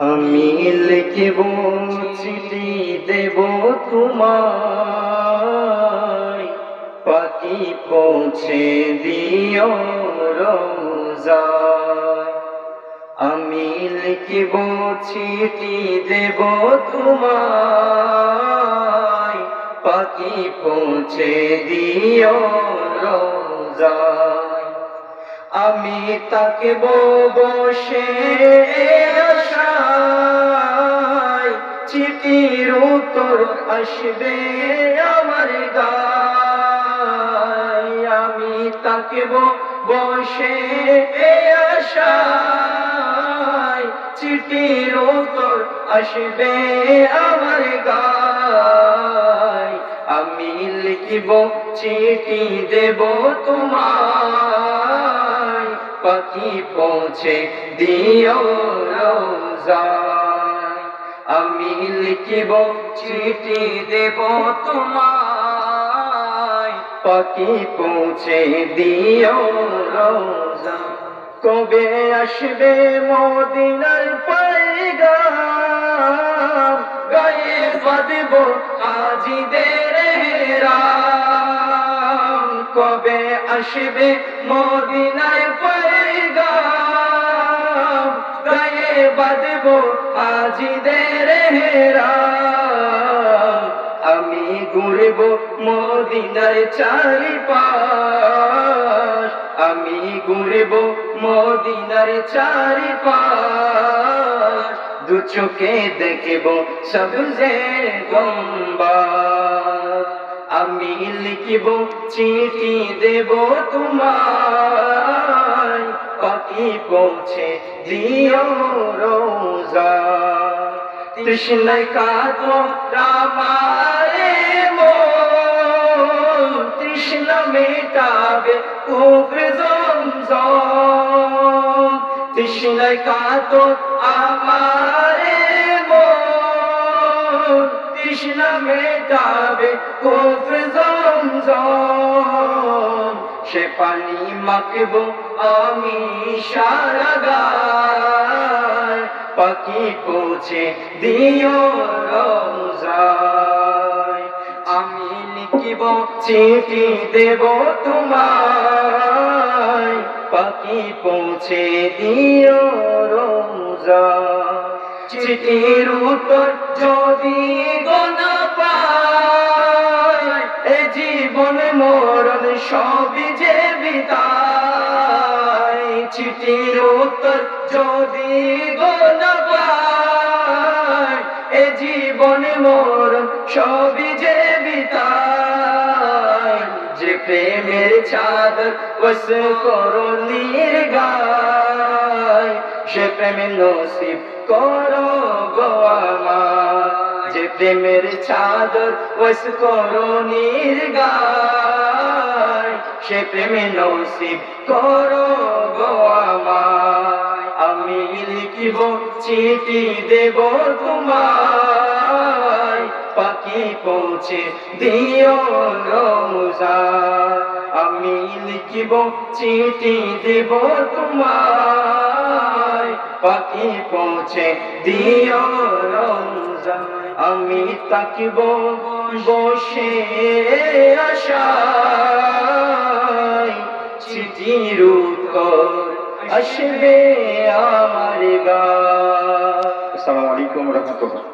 আমি লিখিব চিঠি দেব তোমায়, পাখি পৌঁছে দিও রোজায়। আমি লিখিব চিঠি দেব তোমায়, পাখি পৌঁছে দিও রোজায়। আমি তাকিব বসে আশায়, চিঠির উত্তর আসবে আমার গায়। আমি তাকিব বসে আশায়, চিঠির উত্তর আসবে আমার গায়। আমি লিখিব চিঠি দেব তোমায়, পাখি পৌঁছে দিও রোজায়। আমি লিখিব চিঠি দেব তোমায়, পাখি পৌঁছে দিও রোজায়। কবে আসবে মদিনার পয়গাম, গায়ে বাঁধব হাজিদের হেরাম। কবে আসবে মদিনার পয়গাম, গায়ে বাঁধব হাজিদের হেরাম। আমি ঘুরব মদিনার চারিপাশ, আমি ঘুরব মদিনার চারিপাশ। দু চোখে দেখব সবুজের গম্বুজ। আমি লিখিব চিঠি দেব তোমায়, পাখি পৌঁছে দিও রোজায়। তৃষ্ণায় কাতর আমারে মন, তৃষ্ণা মেটাবে কূপে জমজম। তৃষ্ণায় কাতর আমারে মন, তৃষ্ণা মেটাবে কূপে জমজম। সে পানি মাখব আমি সারা গায়, পাখি পৌঁছে দিও রোজায়। আমি লিখিব চিঠি দেব তোমায়, পাখি পৌঁছে দিও রোজায়। চিঠির উত্তর যদি গোনা পায়, এ জীবন মরণ সবই যে বিদায়। চিঠির উত্তর যদি গোনা পায়, এ জীবন মরণ সবই যে বিদায়। যে প্রেমের চাদর বস করো নির্গায়, সে প্রেমে নসিব করো গো আমার। যে প্রেমের চাদর বস করো নির্গায়, সে প্রেমে নসিব করো গো আমায়। আমি লিখিব চিঠি দেব তোমায়, পাখি পৌঁছে দিও রোজায়। আমি লিখিব চিঠি দেব তোমায়, পাখি পৌঁছে দিও রোজায়। আমি তাকিব বসে আশায়, চিঠির উত্তর আসবে আমার গায়। আসসালামু আলাইকুম ওয়া রাহমাতুল্লাহ।